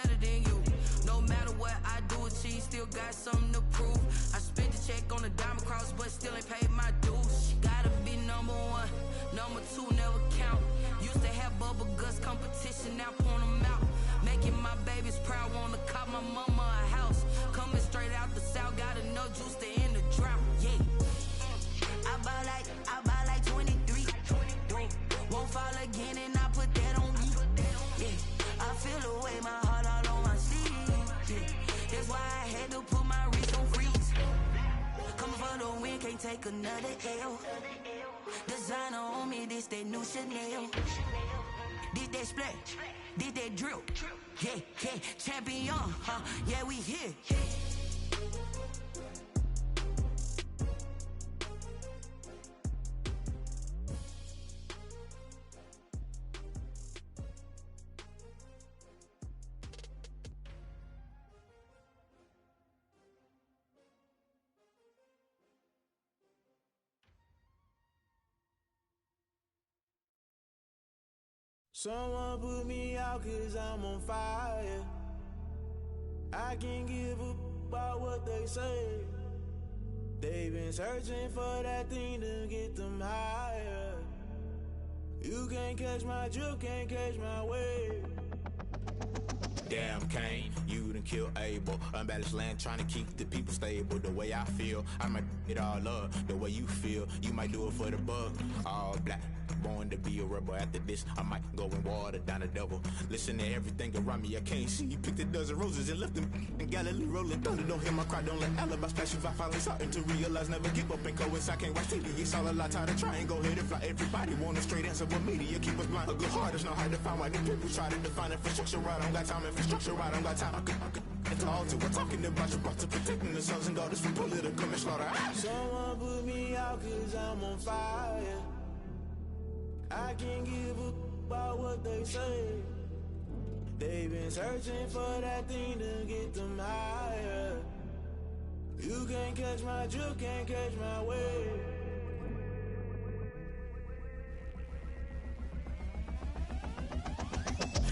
better than you. No matter what I do achieve, still got something to prove. I spent the check on the diamond cross, but still ain't paid my dues. Gotta be number one, number two never count. Used to have bubble guts competition, now point them out. Making my babies proud, wanna cop my mama a house. Coming straight out the south, got enough juice to end the drought. Yeah. I buy like 23. Won't fall again and I put that on me. Yeah. I feel the way, my heart all on my sleeve. Yeah. That's why I had to put my wrist on freeze. Coming for the win, can't take another L. Designer on me, this that new Chanel. Did that splash, did that drill. Yeah, yeah, champion, huh? Yeah, we here. Someone put me out cause I'm on fire. I can't give up about what they say. They've been searching for that thing to get them higher. You can't catch my drift, can't catch my wave. Damn Kane, you done killed Abel. Unbalanced land trying to keep the people stable. The way I feel, I might it all up. The way you feel, you might do it for the buck. All black, born to be a rebel. After this, I might go and water down the devil. Listen to everything around me, I can't see. Picked a dozen roses and left them in Galilee rolling thunder. Don't hear my cry, don't let alibis pass you. I finally starting to realize, never give up and coincide. Can't watch TV, it's all a lot. Tired of trying, go ahead and fly. Everybody want a straight answer, but media keep us blind. A good heart is not hard to find. Why the people try to define infrastructure right? I don't got time, infrastructure right, I don't got time. I could talk to. We're talking about you, about to protecting the sons and daughters from political and slaughter. Someone put me out cause I'm on fire. I can't give up about what they say. They've been searching for that thing to get them higher. You can't catch my drift, can't catch my wave.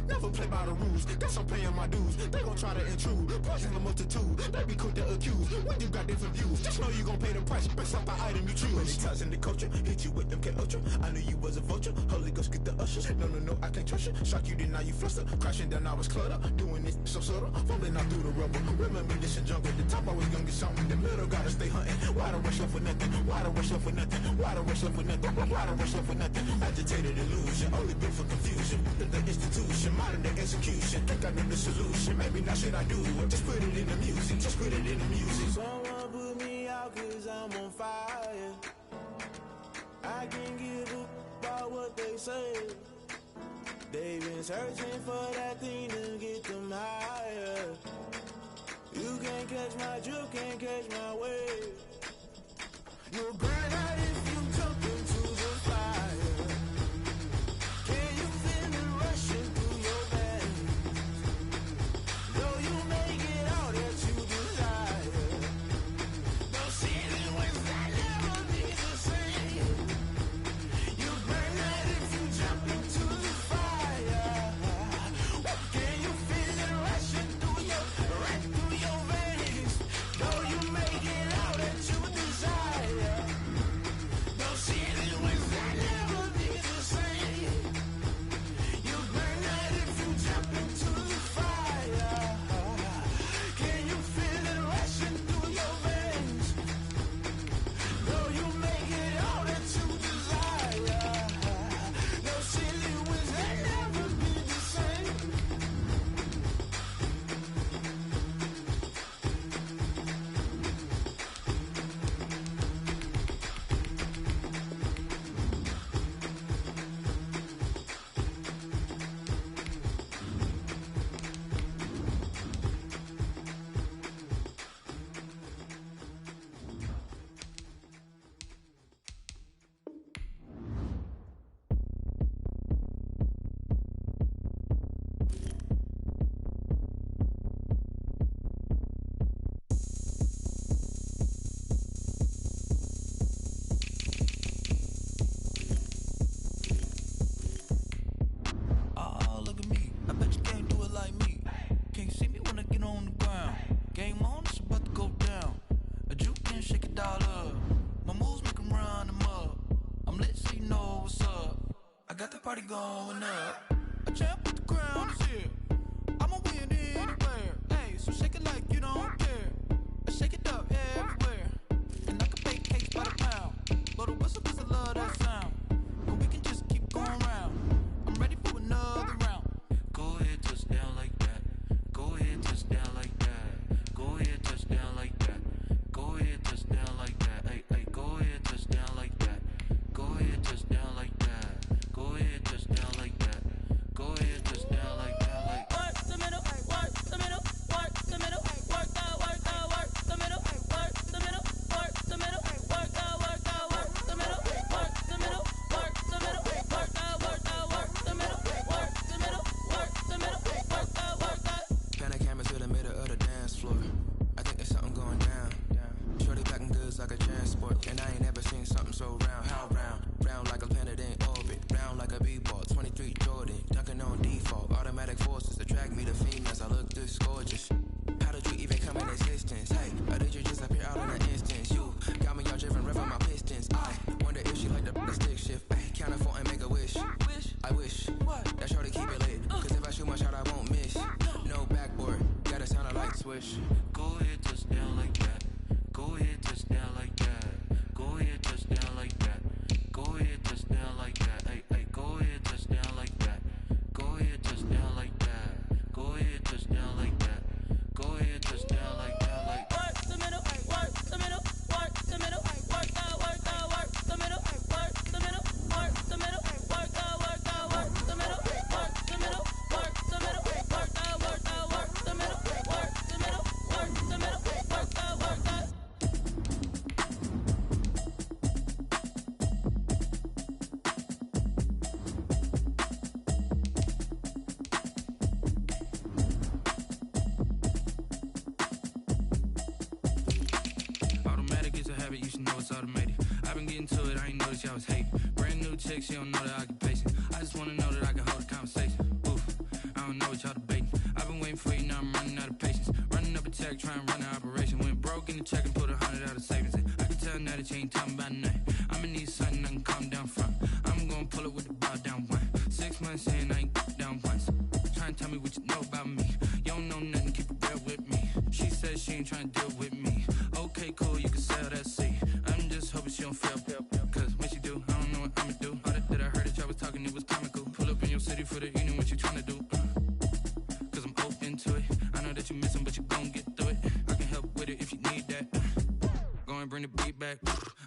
Never play by the rules, guess I'm paying my dues. They gon' try to intrude, poison the multitude. They be quick to accuse, when you got different views. Just know you gon' pay the price, based off the item you choose. When it ties in the culture, hit you with MK Ultra. I knew you was a vulture, Holy Ghost get the ushers. No, I can't trust you. Shock you, then now you fluster. Crashing down, I was cluttered. Doing this so subtle, fumbling out through the rubble. Remember this in jungle, the top I was gonna get something. In the middle, gotta stay hunting. Why the rush left with nothing? Why the rush left with nothing? Why the rush left with nothing? Why the rush left with nothing? Agitated illusion, only built for confusion. The institution, modern day execution. Think I know the solution. Maybe not shit I do. Just put it in the music. Just put it in the music. Someone put me out cause I'm on fire. I can't give up about what they say. They've been searching for that thing to get them higher. You can't catch my drift, can't catch my wave. You'll burn out if you jump into the fire. Can you feel it rushing through your veins? Though you make it all that you desire. No ceiling wins, I never be the same. You burn out if you jump into the fire. Can you feel it rushing through your veins? Though you make it all that you desire. got the party going up. A champ with the crown is here. I'ma win anywhere. Hey, so shake it like you don't care. I shake it up everywhere. And I can bake cakes by the pound. Blow the whistle 'cause I love that sound. And we can just keep going round. I'm ready for another round. Go ahead, touch down like that. Go ahead, touch down like that. Go ahead, touch down like that. Go ahead, touch down like that. Hey, hey, go ahead, touch down like that. Go ahead, touch down like that. Go ahead, touch down like that. Go ahead, touch down like that. Like work the middle, work the middle, work the middle, work out, work out, work the middle, work the middle, work the middle, work out, work out, work the middle, work the middle, work the middle, work out, work out, work the middle, work the middle, work the middle, work out, work out. Panic camera to the middle of the dance floor. I think there's something going down. Shorty packing goods like a transport, and I ain't never seen something so round. How round? Round like a planet in orbit, round like a b-ball. 23 Jordan, dunking on default. Automatic forces attract me to females. I look this gorgeous. How did you even come in existence? Hey, or did you just appear out in an instance? You got me all driven, revving my pistons. I wonder if she like the stick shift. Hey, count a 4 and make a wish. I wish that shorty keep it lit. 'Cause if I shoot my shot, I won't miss. No backboard, gotta sound a light switch. Go ahead, touch down like that. Go ahead, touch down like that. Go ahead, touch down like that. Go ahead, touch down like that. Hey, hey, go ahead, touch down like that. Go ahead, touch down like that. Go ahead, touch down like that. Go ahead, touch down like that. Like work the middle, work the middle, work the middle, work out, work out, work the middle, work the middle, work the middle, work out, work out, work the middle, work the middle, work the middle, work out, work out, work the middle, work the middle, work the middle, work out, work out. Automatic is a habit, you should know it's automated. I've been getting to it, I ain't noticed y'all was hating. Brand new chick, she don't know the occupation. I just wanna know that I can hold a conversation. Oof, I don't know what y'all debating. I've been waiting for you, now I'm running out of patience. Running up a check, trying to run an operation. Went broke in the check and put 100 out of savings in. I can tell now that you ain't talking about nothing. I'ma need something I can calm down from. I'm gonna pull it with the bow down one. 6 months in, I ain't down once. Trying to tell me what you know about me. You don't know nothing, keep it real with me. She said she ain't trying to deal with me. Okay, cool, you can sell that seat. I'm just hoping she don't fail. Cause when she do, I don't know what I'ma do. All that I heard that y'all was talking, it was comical. Pull up in your city for the evening, what you tryna do? Cause I'm open to it. I know that you missing, but you gon' get through it. I can help with it if you need that. Go and bring the beat back.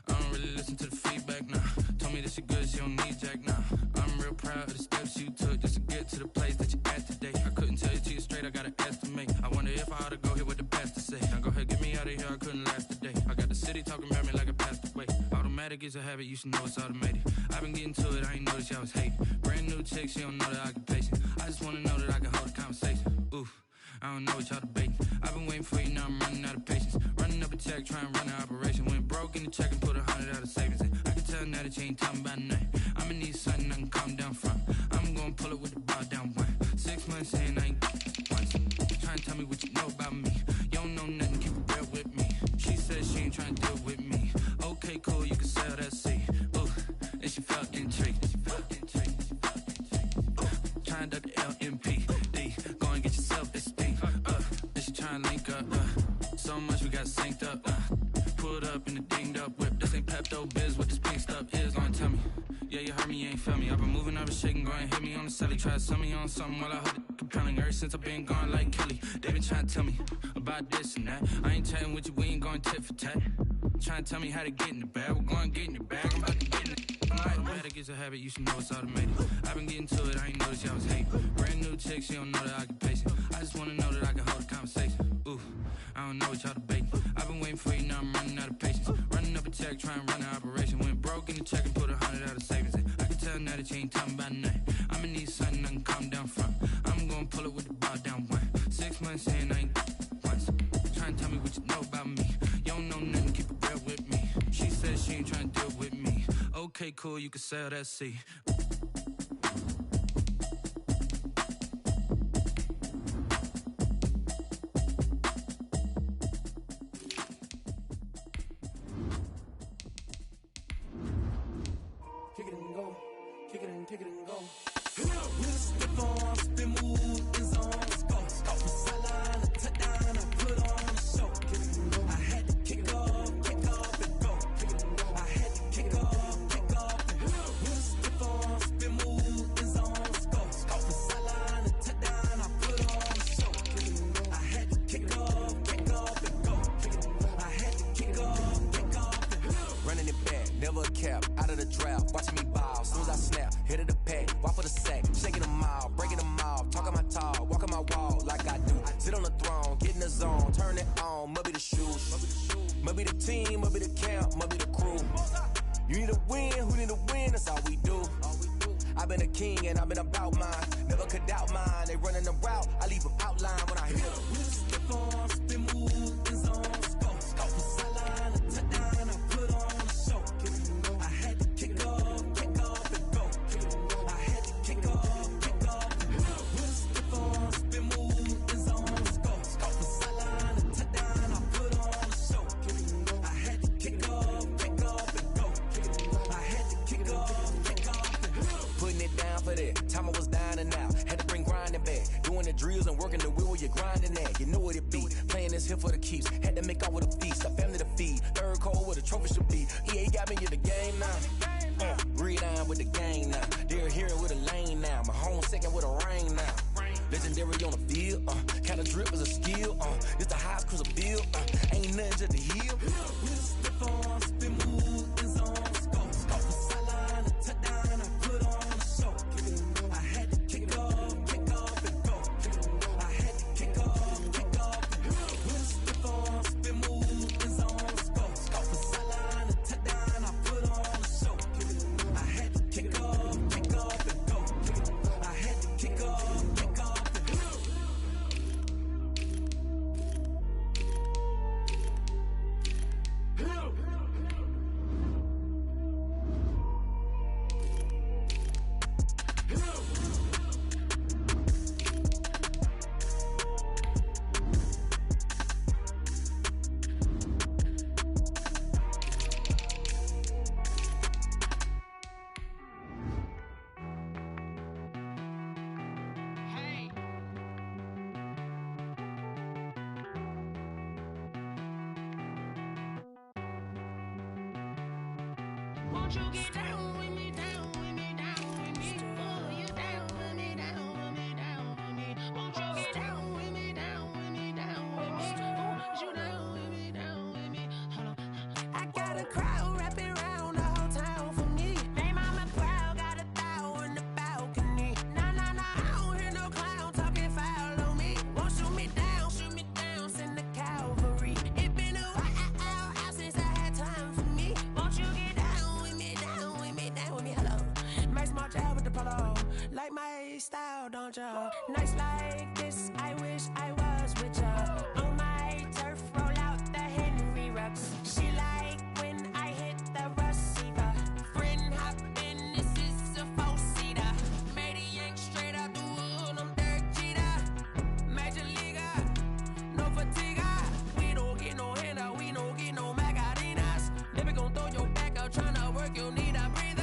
I don't really listen to the feedback, nah. Told me that she good, she don't need jack, nah. I'm real proud of the steps you took just to get to the place that you're at today. I couldn't tell you to you straight, I gotta estimate. I wonder if I ought to go here with the best to say. Now go ahead, get me out of here, I couldn't last today. I got the city talking about me like I passed away. Automatic is a habit, you should know it's automated. I've been getting to it, I ain't noticed y'all was hating. Brand new chick, she don't know the occupation. I just wanna know that I can hold a conversation. Oof, I don't know what y'all debating. I've been waiting for you, now I'm running out of patience. Running up a check, trying to run an operation. Went broke in the check and put 100 out of savings in. I can tell now that you ain't talking about nothing. I'ma need something I can calm down from. I'm gonna pull it with the bow down one. 6 months in, I ain't once. Trying to tell me what you know about me. You don't know nothing, keep it real with me. She said she ain't trying to deal with me. Okay, cool, you can sell that seat. Ooh, and she felt intrigued. Trying to duck the LMPD. Go and get yourself esteem. And she trying to link up. So much we got synced up. Pulled up in the dinged up whip. This ain't Pepto-Biz, what this pink stuff is. Gonna tell me. Yeah, you heard me, you ain't feel me. I've been moving, I've been shaking, go and hit me on the celly. Try to sell me on something while I hold it compelling. Ever since I've been gone like Kelly, they been trying to tell me about this and that. I ain't chatting with you, we ain't going tit for tat. Trying to tell me how to get in the bag, we're going to get in the bag. I'm about to get in it. Automatic is a habit, you should know it's automated. I've been getting to it, I ain't noticed y'all was hating. Brand new chick, she don't know the occupation. I just wanna know that I can hold a conversation. Ooh, I don't know what y'all debating. I've been waiting for you, now I'm running out of patience. Running up a check, trying to run an operation. Went broke in the check and put 100 out of savings in. I can tell now that you ain't talking about nothing. I'ma need something I can calm down from. I'm gonna pull it with the bow down one. 6 months in, I ain't once. Trying to tell me what you know about me. You don't know nothing, keep it real with me. She said she ain't trying to deal with me. Okay, cool, you can sell that seat. kick it and go. With a stiff arm, spin move, in zone, let's go. From sideline to touchdown, I put on a show. I had to kick off and go. I had to kick off and go. With a stiff arm, spin move, in zone, let's go. From sideline to touchdown, I put on a show. I had to kick off and go. I had to kick off and go. Running it back, never a cap, out of the draft, watching me ball. Soon as I snap, hit of the pack, walk for the sack, shaking them all, breaking them all, talking my talk, walking my wall like I do. Sit on the throne, get in the zone, turn it on, must be the shoes, must be the team, must be the camp, must be the crew. You need a win, who need a win, that's all we do. I've been a king and I've been about mine, never could doubt mine. They running the route, I leave them outline when I hit them. We step on, spin move, in zone, scope from sideline to touchdown, I put on a show. I had to kick off and go. I had to kick off and go. We step on, spin move, in zone, scope from sideline to touchdown, I put on a show. I had to kick off and go. I had to kick off and go. Putting it down for that, time I was down and out. Had to bring grinding back, doing the drills and working the wheel where you're grinding at. You know what it be, playing this here for the keeps. Had to make out with a feast, a family to feed. Third cold where the trophy should be. EA got me in the game now. Breathe down with the game now. They're here with a lane now. My home second with a rain now. Legendary on the field, kinda drip is a skill. It's the highest cruiser bill, ain't nothing to the hill. With a stiff on, spin move, in zone, scope from sideline to touchdown, I put on a show. I had to kick off and go. I had to kick off and go. With a stiff on, spin move, in zone, scope from sideline to touchdown, I put on a show. I had to kick off and go. I had to kick off and go. Won't you get down with me, down with me, down with me? Oh, you down with me, down with me, down with me. Won't you get down with me, down with me, down with me? Oh, you down with me, down with me? Hold on. I got a crowd wrapping around the whole town for me. They mama proud, got a thou in the balcony. Nah, I don't hear no clown talking foul on me. Won't shoot me down, send the cavalry. It been a while since I had time for me. Won't you get down with me, down with me, down with me? Hello. Max March out with the polo. Like my style, don't ya? Nights like this, I wish I was with ya. On my turf, roll out the Henry Rux. She like when I hit the receiver. Friend hop in, this is a four-seater. Made a yank straight out the wood, I'm Derek Jeter. Major leaguer, no fatigue. We don't get no handout, we don't get no Magarinas. Never gon' throw your back out, tryna work, you need a breather.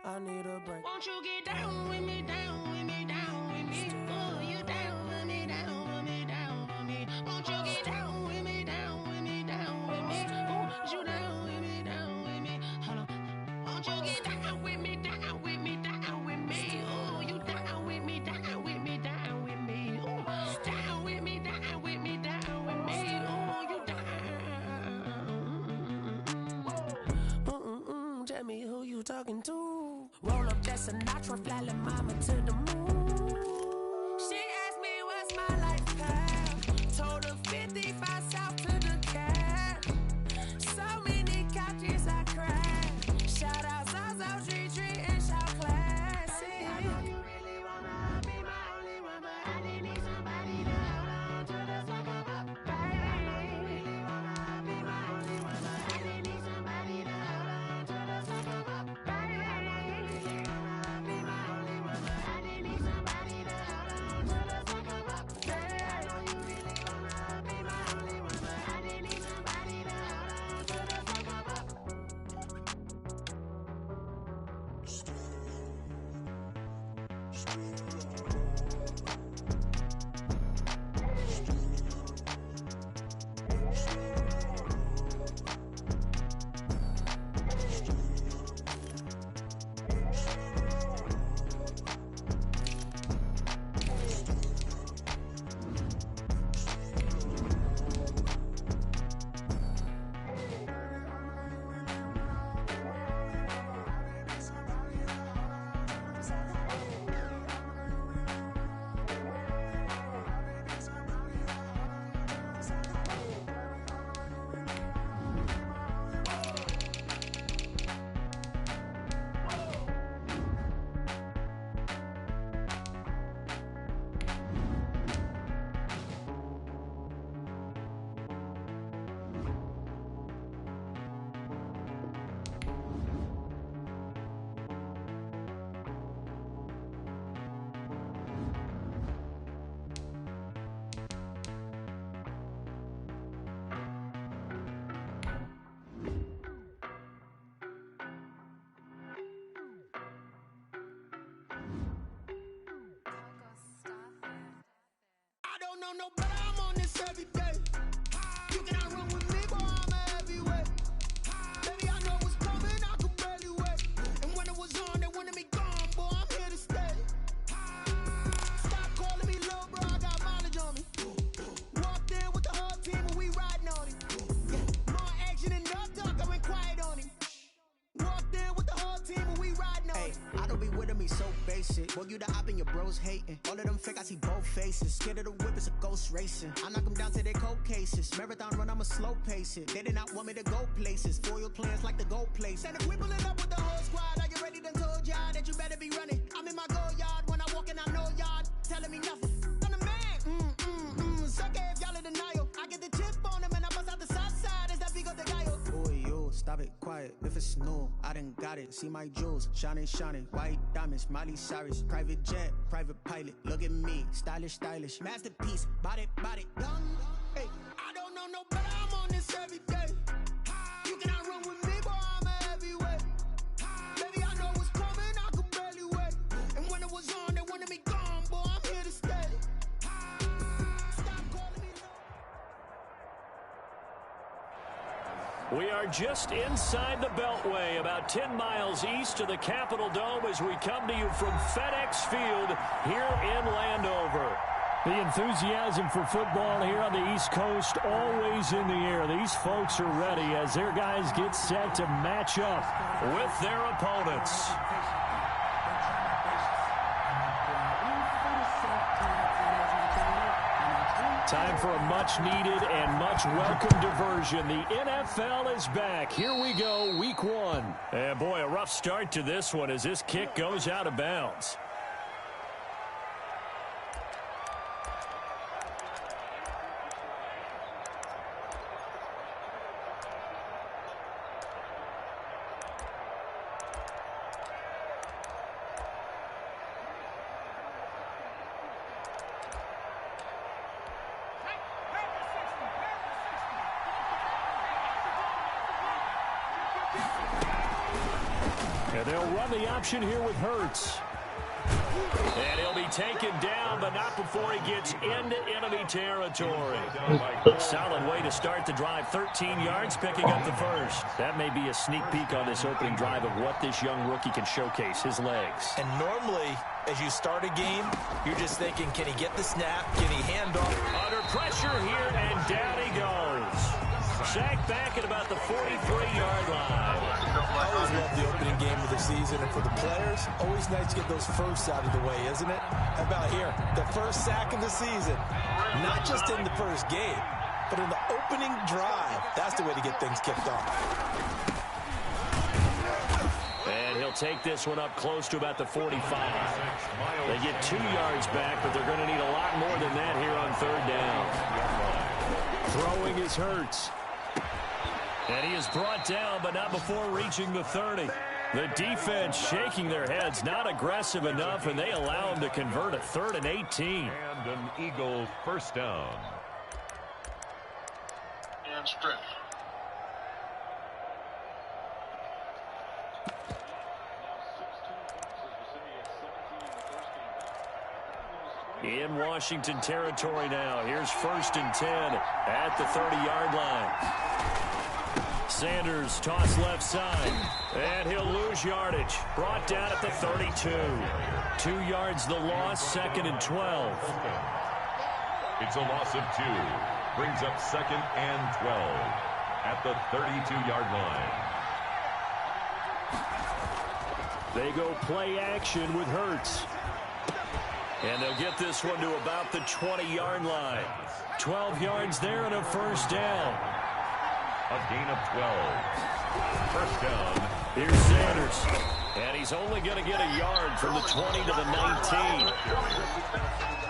I need a break. Won't you get down with me, down with me, down with me? Oh, you down with me, down with me, down with me? Won't you get down with me, down with me, down with me? Oh, you down with me, down with me? Hold on. Won't you get down with me, down with me, down with me? Oh, you down with me, down with me, down with me? Oh, down with me, down with me, down with me? Oh, you down. Tell me who you talking to. Roll up that Sinatra, fly la mama to the moon. She asked me what's my life path. Told her 55 south to the cat. So many couches I cried. Shout out Zazo, Tree, and shout classic. I know you really wanna be my only one, but I didn't need somebody to hold on to the second up. Baby, I know you really wanna be my only one, but I didn't need somebody to hold on to the second up. Baby, I know you really wanna be my only one, but I didn't need somebody to I don't know no better, I'm on this every day. You cannot run with me, boy, I'm a heavyweight. Baby, I know what's coming, I could barely wait. And when it was on, they wanted me gone, boy, I'm here to stay. Stop calling me low, bro, I got mileage on me. Walked in with the whole team and we riding on him. More action and no talk, I went quiet on him. Walked in with the whole team and we riding on him. I don't be with him, he's so basic. Boy, you the op and your bros hating. All of them fake, I see both faces. Scared of the whip, it's a ghost racing. I knock them down to their cold cases. Marathon run, I'ma slow pace it. They did not want me to go places. Foil plans like the go place. And if we pulling up with the whole squad, are you ready? Done told y'all that you better be running. I'm in my go yard when I walk in, I know y'all telling me nothing. I'm the man. Suck it if y'all in denial. I get the chip on them and I bust out the south side. Is that Vigo de Gallo? Boy, yo, stop it, quiet. If it's no, I done got it. See my jewels, shining, shining. White diamonds, Miley Cyrus. Private jet, private pilot. Look at me, stylish, stylish. Masterpiece, body, done. Hey, I don't know no better, I'm on this every day. You cannot run with me, boy, I'm a heavyweight. Baby, I know what's coming, I could barely wait. And when it was on, they wanted me gone, boy, I'm here to stay. Stop calling me low. We are just inside the Beltway, about 10 miles east of the Capitol Dome as we come to you from FedEx Field here in Landover. The enthusiasm for football here on the East Coast always in the air. These folks are ready as their guys get set to match up with their opponents. Time for a much-needed and much-welcome diversion. The NFL is back. Here we go, week one. And boy, a rough start to this one as this kick goes out of bounds. And they'll run the option here with Hurts. And he'll be taken down, but not before he gets into enemy territory. Solid way to start the drive. 13 yards, picking up the first. That may be a sneak peek on this opening drive of what this young rookie can showcase, his legs. And normally, as you start a game, you're just thinking, can he get the snap? Can he hand off? Under pressure here, and down he goes. Sacked back at about the 43-yard line. I always love the opening game of the season, and for the players, always nice to get those firsts out of the way, isn't it? How about here? The first sack of the season. Not just in the first game, but in the opening drive. That's the way to get things kicked off. And he'll take this one up close to about the 45. They get 2 yards back, but they're going to need a lot more than that here on third down. Throwing is Hurts. And he is brought down, but not before reaching the 30. The defense shaking their heads, not aggressive enough, and they allow him to convert a 3rd and 18. And an Eagle first down. And stretch. In Washington territory now. Here's 1st and 10 at the 30-yard line. Sanders toss left side, and he'll lose yardage. Brought down at the 32. 2 yards the loss, 2nd and 12. It's a loss of 2. Brings up 2nd and 12 at the 32-yard line. They go play action with Hurts. And they'll get this one to about the 20-yard line. 12 yards there and a 1st down. A gain of 12. 1st down. Here's Sanders. And he's only going to get a yard from the 20 to the 19.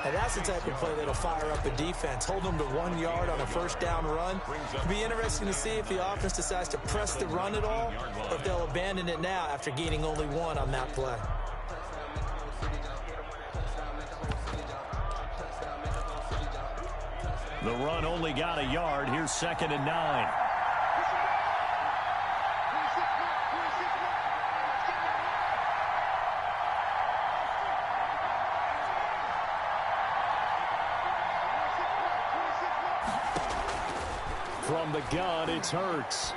And that's the type of play that'll fire up a defense. Hold them to 1 yard on a 1st down run. It'll be interesting to see if the offense decides to press the run at all, or if they'll abandon it now after gaining only 1 on that play. The run only got a yard. Here's 2nd and 9. From the gun, it's Hurts.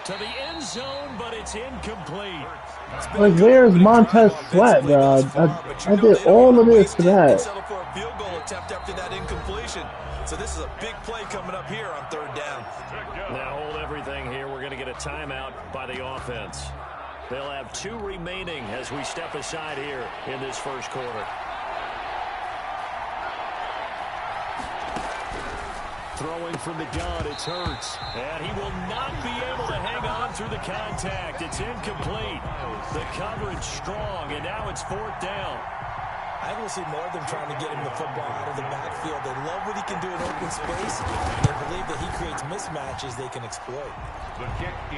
To the end zone, but it's incomplete. Like, where's Montez Sweat, bro? I did all of this for that. Settle for a field goal attempt after that incompletion. So this is a big play coming up here on 3rd down. Now hold everything here. We're going to get a timeout by the offense. They'll have 2 remaining as we step aside here in this 1st quarter. Throwing from the gun, it's Hurts. And he will not be able to hang on through the contact. It's incomplete. The coverage strong, and now it's 4th down. I think we'll see more of them trying to get him the football out of the backfield. They love what he can do in open space, and they believe that he creates mismatches they can exploit.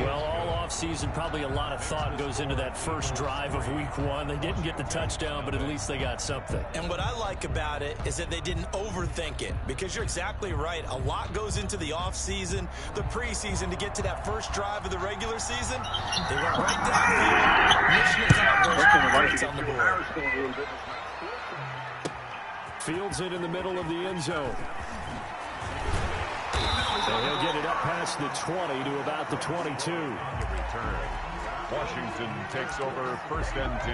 Well, all offseason, probably a lot of thought goes into that first drive of week 1. They didn't get the touchdown, but at least they got something. And what I like about it is that they didn't overthink it, because you're exactly right. A lot goes into the offseason, the preseason, to get to that first drive of the regular season. They went right downfield. Mission accomplished. On the board. Fields it in the middle of the end zone. And he'll get it up past the 20 to about the 22. Washington takes over 1st and 10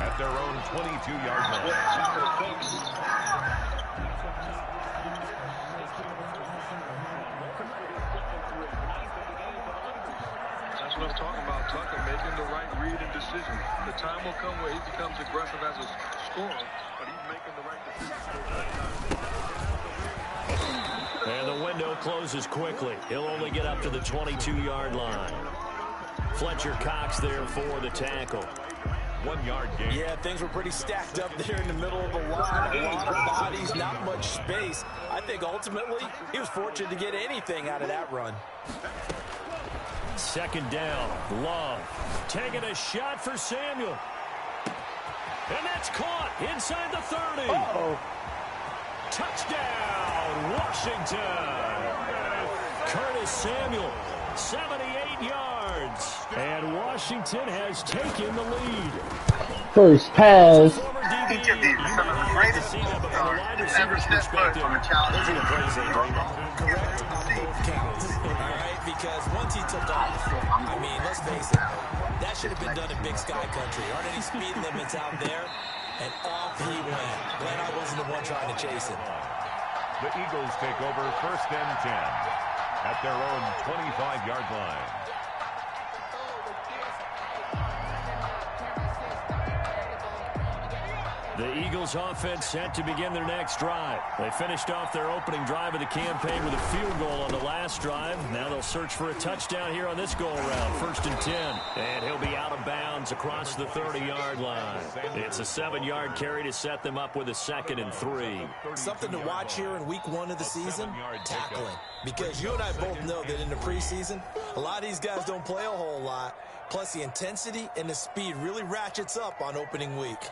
at their own 22-yard line. That's what I'm talking about, Tucker, making the right read and decision. The time will come where he becomes aggressive as a scorer, but he's making the right decision. And the window closes quickly. He'll only get up to the 22-yard line. Fletcher Cox there for the tackle. 1 yard gain. Yeah, things were pretty stacked up there in the middle of the line. A lot of bodies, not much space. I think ultimately he was fortunate to get anything out of that run. 2nd down. Love taking a shot for Samuel. And that's caught inside the 30. Uh-oh. Touchdown, Washington. Curtis Samuel, 78 yards. And Washington has taken the lead. First pass. Each of these are some of the greatest all-stars ever set foot on a challenging Correct on both counts. All right, because once he took off, I mean, let's face it, that should have been done in Big Sky Country. Aren't any speed limits out there? And off he went. Glad I wasn't the one trying to chase him. The Eagles take over 1st and 10 at their own 25-yard line. The Eagles offense set to begin their next drive. They finished off their opening drive of the campaign with a field goal on the last drive. Now they'll search for a touchdown here on this go-around. 1st and 10. And he'll be out of bounds across the 30-yard line. It's a 7-yard carry to set them up with a 2nd and 3. Something to watch here in week 1 of the season, tackling. Because you and I both know that in the preseason, a lot of these guys don't play a whole lot. Plus the intensity and the speed really ratchets up on opening week.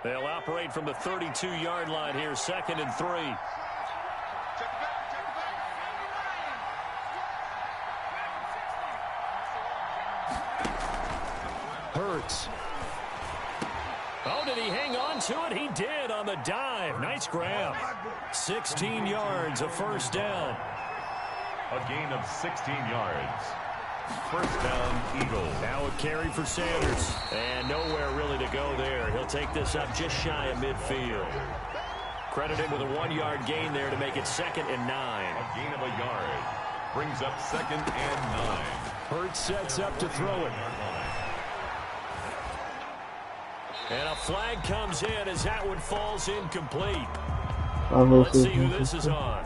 They'll operate from the 32-yard line here, 2nd and 3. Hurts. Oh, did he hang on to it? He did on the dive. Nice grab. 16 yards, a first down. A gain of 16 yards. First down, Eagles. Now a carry for Sanders. And nowhere really to go there. He'll take this up just shy of midfield. Credit him with a 1-yard gain there to make it 2nd and 9. A gain of a yard. Brings up 2nd and 9. Hurts sets up to throw it. And a flag comes in as that one falls incomplete. Let's Let's see who this is on.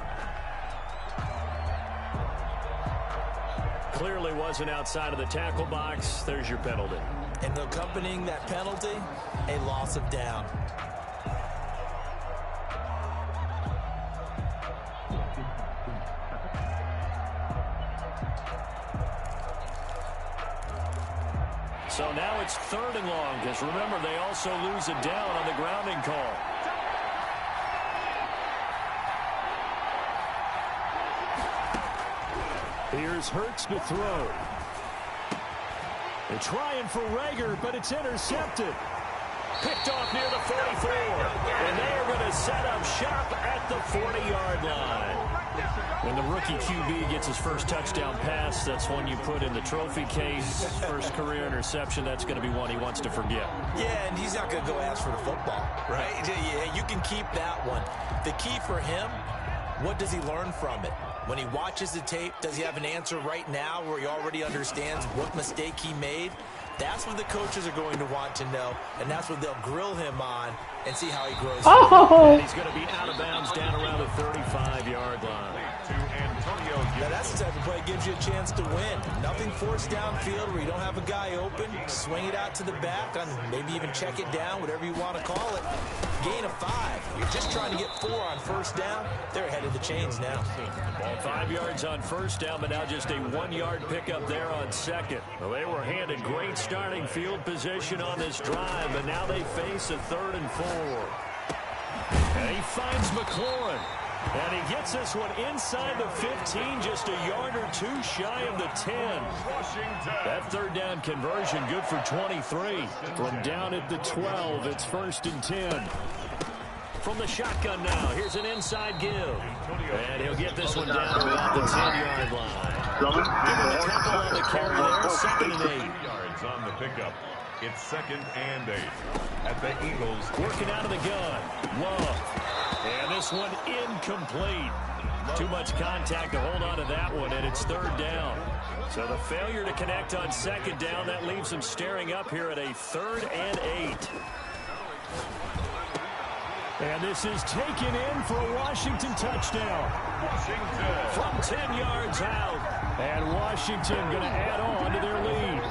Clearly wasn't outside of the tackle box. There's your penalty. And accompanying that penalty, a loss of down. So now it's 3rd and long, because remember, they also lose a down on the grounding call. Here's Hurts to throw. They're trying for Rager, but it's intercepted. Picked off near the 44. And they are going to set up shop at the 40-yard line. When the rookie QB gets his first touchdown pass, that's one you put in the trophy case. First career interception, that's going to be one he wants to forget. Yeah, and he's not going to go ask for the football, right? Yeah, you can keep that one. The key for him, what does he learn from it? When he watches the tape, does he have an answer right now where he already understands what mistake he made? That's what the coaches are going to want to know, and that's what they'll grill him on and see how he grows. And he's going to be out of bounds down around the 35-yard line. Now that's the type of play that gives you a chance to win. Nothing forced downfield where you don't have a guy open. Swing it out to the back, and maybe even check it down, whatever you want to call it. Gain of 5. You're just trying to get 4 on first down. They're ahead of the chains now. Ball 5 yards on first down, but now just a 1-yard pickup there on second. Well, they were handed great starting field position on this drive, but now they face a 3rd and 4. And he finds McLaurin. And he gets this one inside the 15, just a yard or 2 shy of the 10. That 3rd down conversion good for 23. From down at the 12, it's 1st and 10. From the shotgun now, here's an inside give. And he'll get this one down to about the 10-yard line. Give him a couple on the carry there, 2nd and 8. Yards on the pickup. It's 2nd and 8. At the Eagles. Working out of the gun. Love. And this one incomplete. Too much contact to hold on to that one, and it's 3rd down. So the failure to connect on 2nd down, that leaves him staring up here at a 3rd and 8. And this is taken in for a Washington touchdown. From 10 yards out. And Washington going to add on to their lead.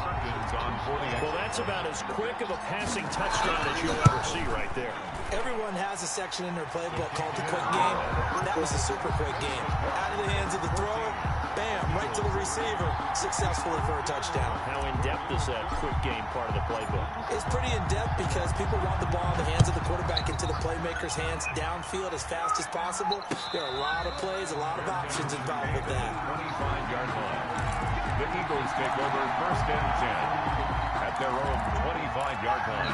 Well, that's about as quick of a passing touchdown as you'll ever see right there. Everyone has a section in their playbook called the quick game. That was a super quick game. Out of the hands of the thrower, bam, right to the receiver, successfully for a touchdown. How in-depth is that quick game part of the playbook? It's pretty in-depth because people want the ball in the hands of the quarterback into the playmaker's hands downfield as fast as possible. There are a lot of plays, a lot of options involved with that. 25-yard line. The Eagles take over 1st and 10 at their own 25-yard line.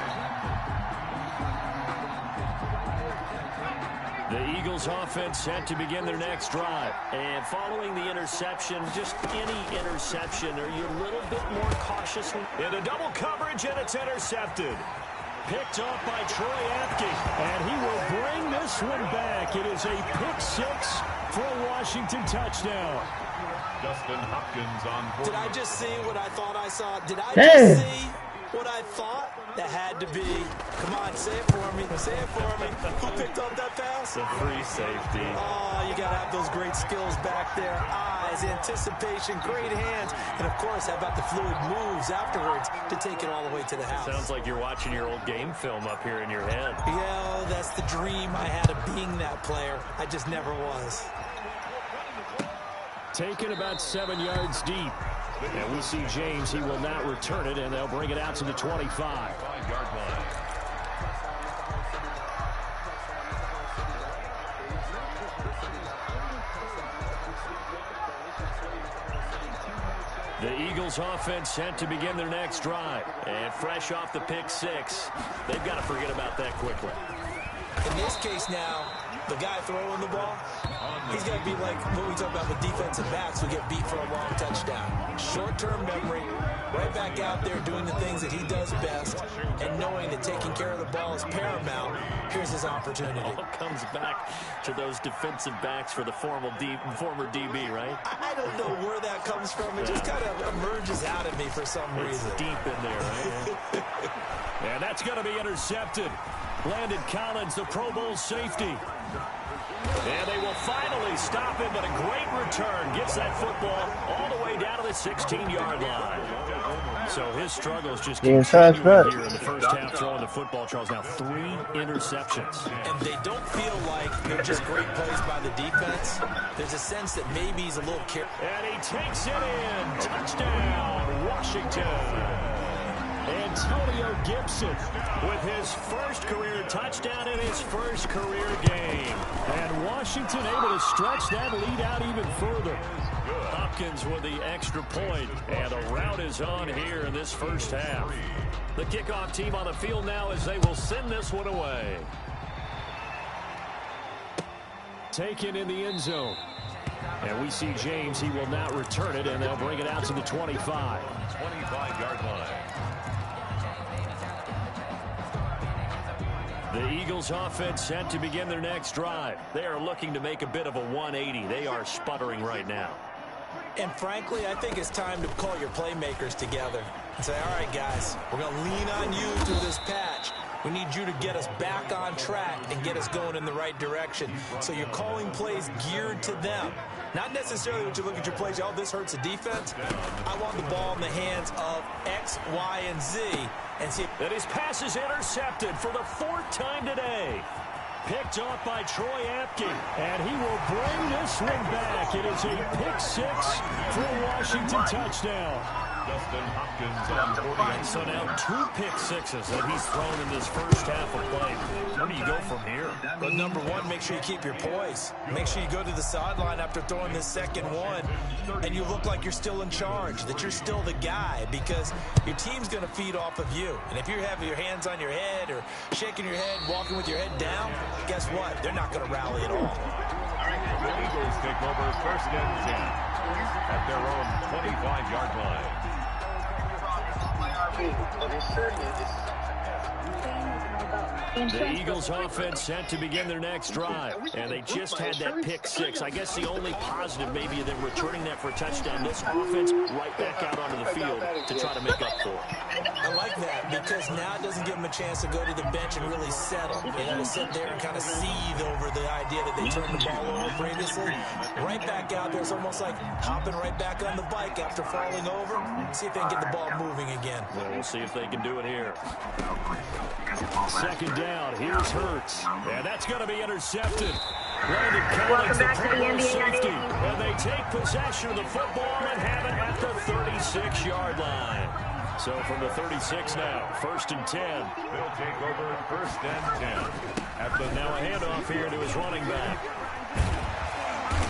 The Eagles offense set to begin their next drive. And following the interception, just any interception, are you a little bit more cautious? Into double coverage, and it's intercepted. Picked off by Troy Apke. And he will bring this one back. It is a pick 6 for a Washington touchdown. Justin Hopkins on board. Did I just see what I thought I saw? Did I just see what I thought? That had to be. Come on, say it for me. Say it for me. Who picked up that pass? The free safety. Oh, you got to have those great skills back there. Eyes, anticipation, great hands. And, of course, how about the fluid moves afterwards to take it all the way to the house? Sounds like you're watching your old game film up here in your head. Yeah, that's the dream I had of being that player. I just never was. Taken about 7 yards deep. And we see James. He will not return it, and they'll bring it out to the 25. 5-yard line. The Eagles offense set to begin their next drive. And fresh off the pick six, they've got to forget about that quickly. In this case now, the guy throwing the ball, he's got to be like what we talk about with defensive backs who get beat for a long touchdown. Short-term memory, right back out there doing the things that he does best, and knowing that taking care of the ball is paramount. Here's his opportunity. All comes back to those defensive backs for the former DB, right? I don't know where that comes from. It just kind of emerges out of me for some reason. It's deep in there, right? And that's going to be intercepted. Landon Collins, the Pro Bowl safety. And they will finally stop him, but a great return. Gets that football all the way down to the 16-yard line. So his struggles just continuing here in the first half throwing the football. Charles, now 3 interceptions. And they don't feel like they're just great plays by the defense. There's a sense that maybe he's a little careful. And he takes it in. Touchdown, Washington. Antonio Gibson with his first career touchdown in his first career game. And Washington able to stretch that lead out even further. Hopkins with the extra point, and a rout is on here in this first half. The kickoff team on the field now as they will send this one away. Taken in the end zone. And we see James, he will not return it, and they'll bring it out to the 25. 25-yard line. The Eagles offense set to begin their next drive. They are looking to make a bit of a 180. They are sputtering right now. And frankly, I think it's time to call your playmakers together and say, all right, guys, we're going to lean on you through this patch. We need you to get us back on track and get us going in the right direction. So you're calling plays geared to them. Not necessarily when you look at your plays, oh, this hurts the defense. I want the ball in the hands of X, Y, and Z. And see that his pass is intercepted for the 4th time today. Picked off by Troy Apke. And he will bring this one back. It is a pick 6 for a Washington touchdown. Dustin Hopkins on 40. So now 2 pick sixes that he's thrown in this first half of play. Where do you go from here? Well, number one, make sure you keep your poise. Make sure you go to the sideline after throwing this second one, and you look like you're still in charge, that you're still the guy, because your team's going to feed off of you. And if you have your hands on your head or shaking your head, walking with your head down, guess what? They're not going to rally at all. The Eagles take over 1st and 10 at their own 25-yard line. The Eagles offense set to begin their next drive, and they just had that pick 6. I guess the only positive maybe of them returning that for a touchdown. This offense right back out onto the field to try to make up for it. I like that, because now it doesn't give them a chance to go to the bench and really settle. They got to sit there and kind of seethe over the idea that they turned the ball over previously. Right back out there, it's almost like hopping right back on the bike after falling over. See if they can get the ball moving again. Well, we'll see if they can do it here. Second down, here's Hurts. And that's going to be intercepted. Landon Collins, the Pro Bowl safety. And they take possession of the football and have it at the 36-yard line. So from the 36 now, 1st and 10. They'll take over 1st and 10. Now a handoff here to his running back.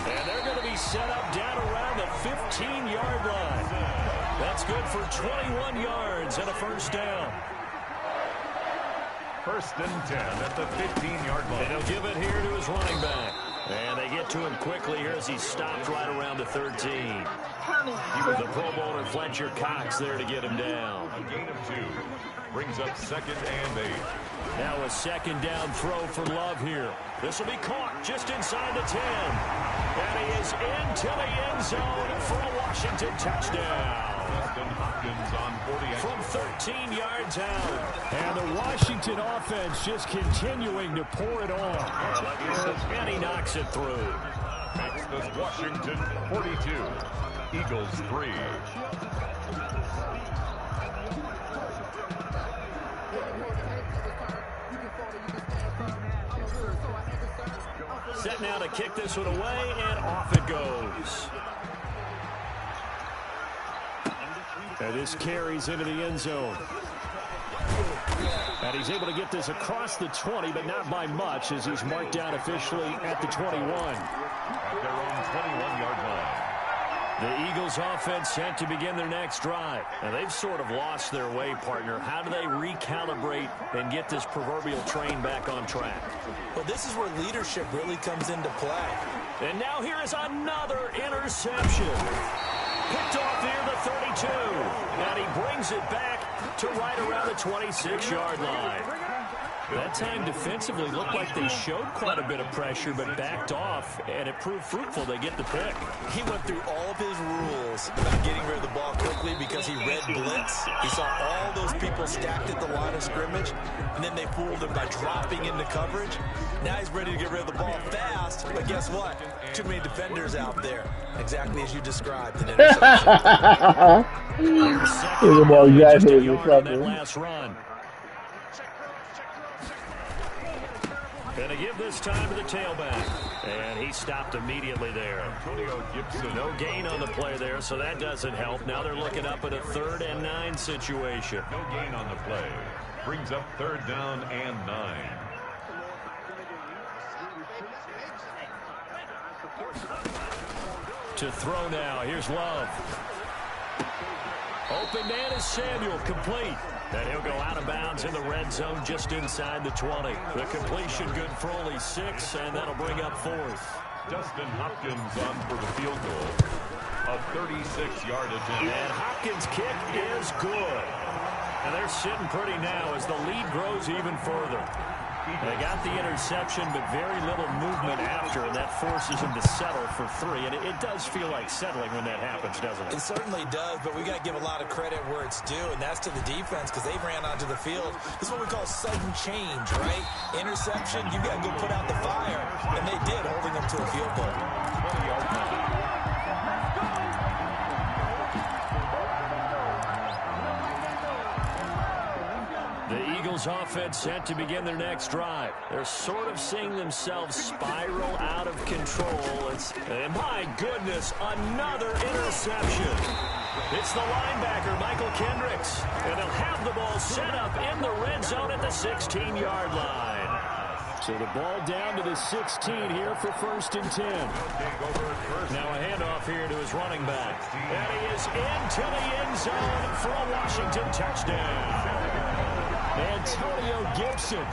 And they're going to be set up down around the 15-yard line. That's good for 21 yards and a 1st down. 1st and 10 at the 15-yard line. And he'll give it here to his running back. And they get to him quickly here as he stopped right around the 13. The Pro Bowler Fletcher Cox there to get him down. A gain of 2. Brings up 2nd and 8. Now a 2nd down throw for Love here. This will be caught just inside the 10. And he is into the end zone for a Washington touchdown. Hopkins on 48. From 13 yards out. And the Washington offense just continuing to pour it on. And he knocks it through. Makes this Washington 42. Eagles 3. Set now to kick this one away, and off it goes. And this carries into the end zone. And he's able to get this across the 20, but not by much, as he's marked down officially at the 21. At their own 21-yard line. The Eagles offense set to begin their next drive. Now, they've sort of lost their way, partner. How do they recalibrate and get this proverbial train back on track? Well, this is where leadership really comes into play. And now here is another interception. Picked off near the 32. And he brings it back to right around the 26-yard line. That time defensively looked like they showed quite a bit of pressure but backed off, and it proved fruitful. They get the pick. He went through all of his rules about getting rid of the ball quickly because he read blitz. He saw all those people stacked at the line of scrimmage, and then they fooled him by dropping into coverage. Now he's ready to get rid of the ball fast, but guess what? Too many defenders out there, exactly as you described. An interception. Last run. Gonna give this time to the tailback. And he stopped immediately there. Antonio Gibson. No gain on the play there, so that doesn't help. Now they're looking up at a 3rd and 9 situation. No gain on the play. Brings up 3rd down and 9. To throw now. Here's Love. Open man is Samuel, complete. And he'll go out of bounds in the red zone just inside the 20. The completion good for only 6, and that'll bring up 4th. Dustin Hopkins on for the field goal. A 36-yard attempt. And Hopkins' kick is good. And they're sitting pretty now as the lead grows even further. They got the interception, but very little movement after, and that forces them to settle for 3. And it does feel like settling when that happens, doesn't it? It certainly does, but we got to give a lot of credit where it's due, and that's to the defense because they ran onto the field. This is what we call sudden change, right? Interception, you got to go put out the fire, and they did, holding them to a field goal. 20-yard penalty. The Eagles offense set to begin their next drive. They're sort of seeing themselves spiral out of control. And my goodness, another interception. It's the linebacker, Michael Kendricks. And they'll have the ball set up in the red zone at the 16-yard line. So the ball down to the 16 here for 1st and 10. Now a handoff here to his running back. And he is into the end zone for a Washington touchdown. Antonio Gibson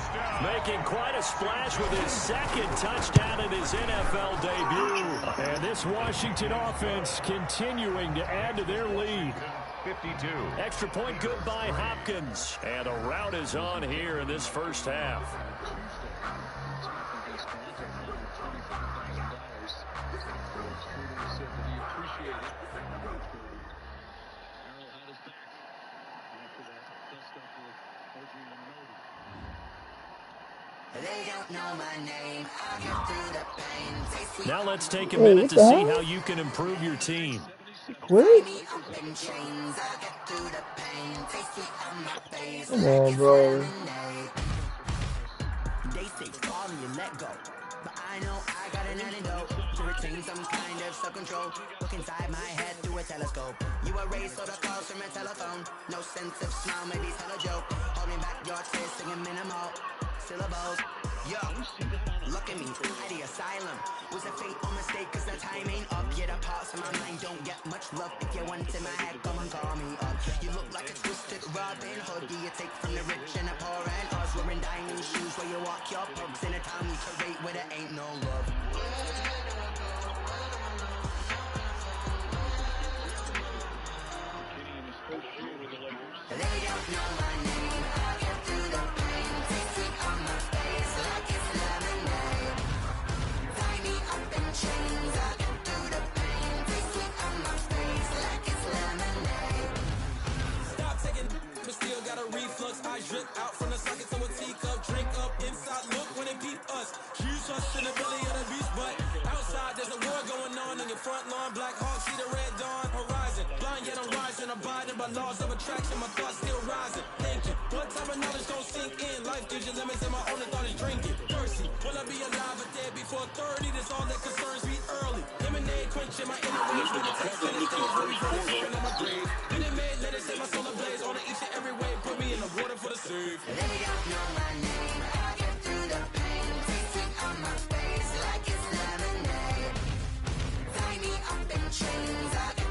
making quite a splash with his 2nd touchdown in his NFL debut. And this Washington offense continuing to add to their lead. 52. Extra point good by Hopkins. And a rout is on here in this first half. Now let's take a minute to see how you can improve your team. What? Come on, bro. They say fall and you let go. But I know I got an antidote to retain some kind of self-control. Look inside my head through a telescope. You erase all the calls from a telephone. No sense of smile, maybe it's a joke. Holding back your tears, singing minimal syllables. Yo, look at me, at the asylum. Was a fate or mistake, cause the time ain't up. Yet the parts of my mind don't get much love. If you want in my head, come and call me up. You look like a twisted Robin Hood. Do you take from the rich and the poor and us? Wearing diamond shoes where you walk your pugs in a town we curate where there ain't no love. They don't know my name. I get through the pain. Taste it on my face like it's lemonade. Tie me up in chains. I get through the pain. Taste it on my face like it's lemonade. Stop taking, but still got a reflux. I drip out from the socket to a teacup. Drink up inside. Look when they beat us. Choose us in the belly of the beast, but outside there's a war going on in your front lawn. Black Hawk, see the red dawn horizon. Blind yet I'm rising, abiding by laws of attraction. My thoughts still rising. Thinking, what type of knowledge don't sink in? Life gives you limits, and my only thought is drinking. Mercy, will I be alive or dead before 30? That's all that concerns me early. Lemonade quenching my inner rage with the text and it's still very burning on my grave. Then it made, let it set my soul ablaze on each and every way. Put me in the water for the save. They don't know my name. I get through the pain. Taste it on my face like it's lemonade. Tie me up in chains. I get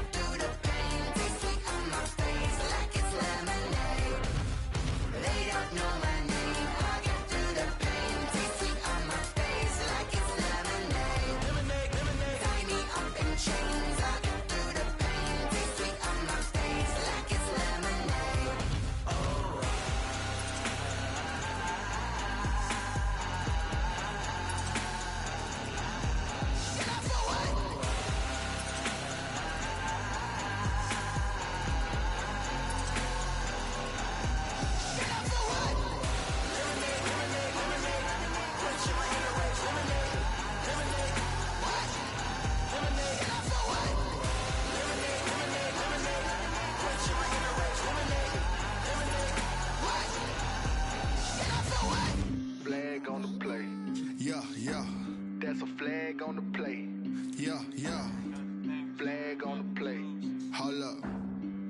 Hold up.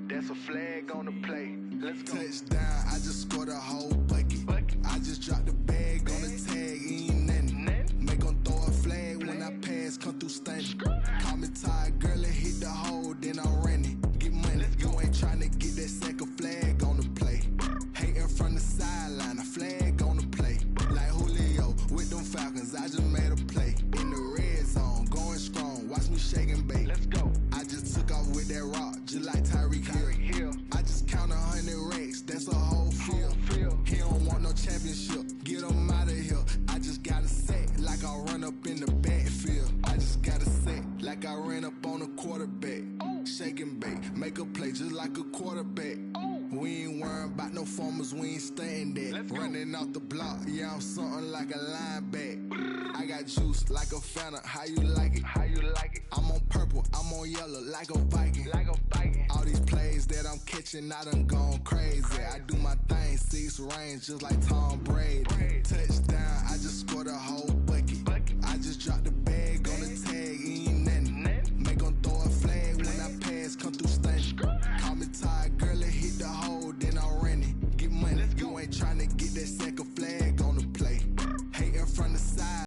That's a flag on the play. Let's go. Touchdown, I just scored a whole bucket. I just dropped the bag on the tag, ain't nothing. Make 'em throw a flag when I pass, come through stunning. Call me tired, girl, and hit the hole, then I'm running. Get money, you ain't tryna get that second flag on the play. Hating from the sideline, a flag on the play. Like Julio with them Falcons, I just made a play. In the red zone, going strong, watch me shake and bake. Let's go. I just took off with that rock, just like Tyreek Hill. I just count 100 racks, that's a whole field. He don't want no championship, get him out of here. I just got a set, like I run up in the backfield. I just got a set, like I ran up on a quarterback. Shake and bake, make a play just like a quarterback. We ain't worrying about no formers, we ain't staying there. Running off the block, yeah, I'm something like a linebacker. I got juice like a Fanta, how you like it? How you like it? I'm on purple, I'm on yellow, like a Viking. Like a Viking. All these plays that I'm catching, I done gone crazy. I do my thing, 6 range, just like Tom Brady.